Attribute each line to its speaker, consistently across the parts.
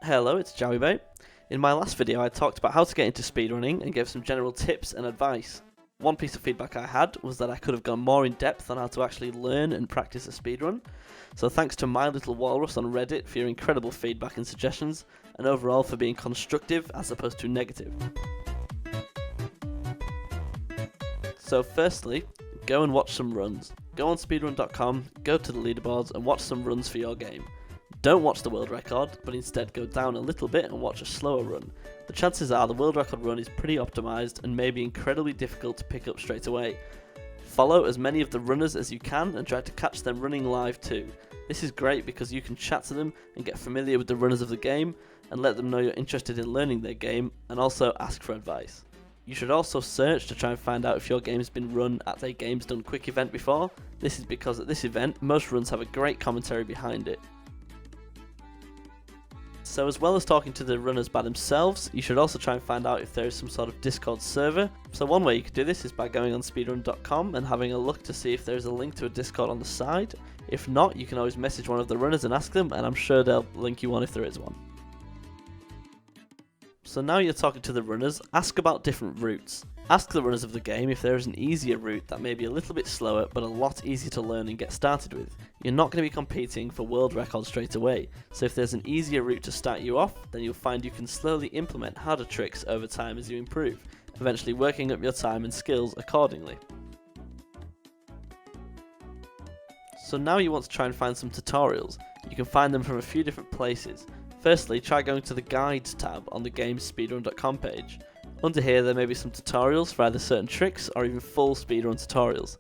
Speaker 1: Hello, it's JoeyBait. In my last video I talked about how to get into speedrunning and gave some general tips and advice. One piece of feedback I had was that I could have gone more in depth on how to actually learn and practice a speedrun. So thanks to My Little Walrus on Reddit for your incredible feedback and suggestions, and overall for being constructive as opposed to negative. So firstly, go and watch some runs. Go on speedrun.com, go to the leaderboards and watch some runs for your game. Don't watch the world record, but instead go down a little bit and watch a slower run. The chances are the world record run is pretty optimised and may be incredibly difficult to pick up straight away. Follow as many of the runners as you can and try to catch them running live too. This is great because you can chat to them and get familiar with the runners of the game and let them know you're interested in learning their game and also ask for advice. You should also search to try and find out if your game has been run at a Games Done Quick event before. This is because at this event most runs have a great commentary behind it. So as well as talking to the runners by themselves, you should also try and find out if there is some sort of Discord server. So one way you could do this is by going on speedrun.com and having a look to see if there is a link to a Discord on the side. If not, you can always message one of the runners and ask them, and I'm sure they'll link you on if there is one. So now you're talking to the runners, ask about different routes. Ask the runners of the game if there is an easier route that may be a little bit slower but a lot easier to learn and get started with. You're not going to be competing for world records straight away, so if there's an easier route to start you off, then you'll find you can slowly implement harder tricks over time as you improve, eventually working up your time and skills accordingly. So now you want to try and find some tutorials. You can find them from a few different places. Firstly, try going to the Guides tab on the game's speedrun.com page. Under here there may be some tutorials for either certain tricks or even full speedrun tutorials.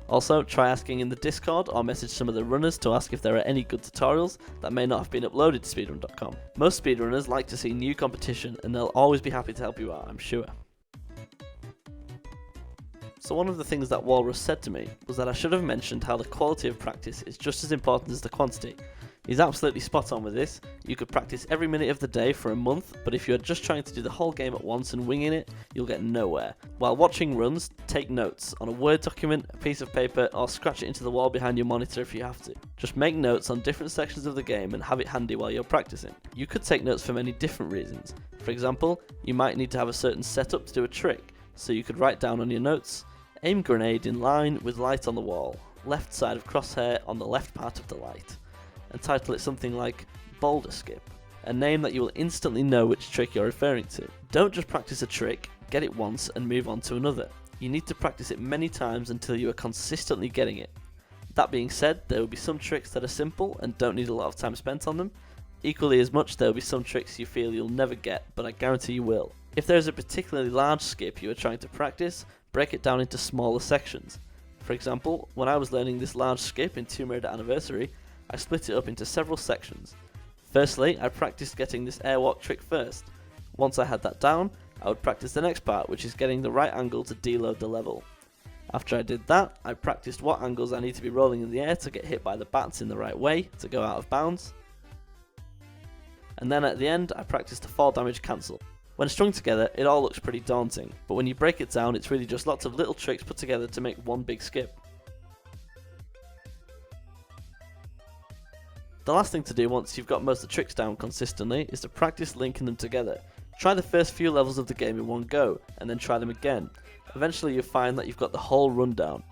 Speaker 1: Also, try asking in the Discord or message some of the runners to ask if there are any good tutorials that may not have been uploaded to speedrun.com. Most speedrunners like to see new competition and they'll always be happy to help you out, I'm sure. So one of the things that Walrus said to me was that I should have mentioned how the quality of practice is just as important as the quantity. He's absolutely spot on with this. You could practice every minute of the day for a month, but if you're just trying to do the whole game at once and winging it, you'll get nowhere. While watching runs, take notes on a Word document, a piece of paper, or scratch it into the wall behind your monitor if you have to. Just make notes on different sections of the game and have it handy while you're practicing. You could take notes for many different reasons. For example, you might need to have a certain setup to do a trick, so you could write down on your notes, aim grenade in line with light on the wall, left side of crosshair on the left part of the light. And title it something like Boulder Skip, a name that you will instantly know which trick you're referring to. Don't just practice a trick, get it once and move on to another. You need to practice it many times until you are consistently getting it. That being said, there will be some tricks that are simple and don't need a lot of time spent on them. Equally as much, there will be some tricks you feel you'll never get, but I guarantee you will. If there is a particularly large skip you are trying to practice, break it down into smaller sections. For example, when I was learning this large skip in Tomb Raider Anniversary, I split it up into several sections. Firstly, I practiced getting this AIRWALK trick first. Once I had that down, I would practice the next part, which is getting the right angle to deload the level. After I did that, I practiced what angles I need to be rolling in the air to get hit by the bats in the right way to go out of bounds. And then at the end, I practiced the fall damage cancel. When strung together, it all looks pretty daunting, but when you break it down, it's really just lots of little tricks put together to make one big skip. The last thing to do once you've got most of the tricks down consistently is to practice linking them together. Try the first few levels of the game in one go, and then try them again. Eventually you'll find that you've got the whole rundown.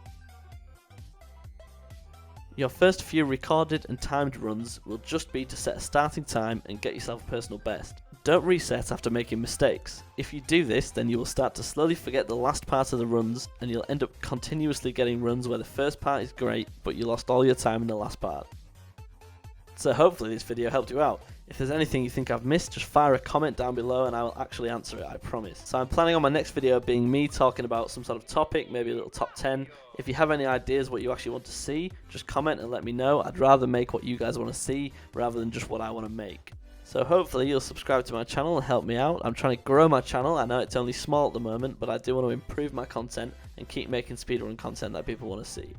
Speaker 1: Your first few recorded and timed runs will just be to set a starting time and get yourself a personal best. Don't reset after making mistakes. If you do this, then you will start to slowly forget the last part of the runs, and you'll end up continuously getting runs where the first part is great, but you lost all your time in the last part. So hopefully this video helped you out. If there's anything you think I've missed, just fire a comment down below and I will actually answer it, I promise. So I'm planning on my next video being me talking about some sort of topic, maybe a little top 10. If you have any ideas what you actually want to see, just comment and let me know. I'd rather make what you guys want to see rather than just what I want to make. So hopefully you'll subscribe to my channel and help me out. I'm trying to grow my channel. I know it's only small at the moment, but I do want to improve my content and keep making speedrun content that people want to see.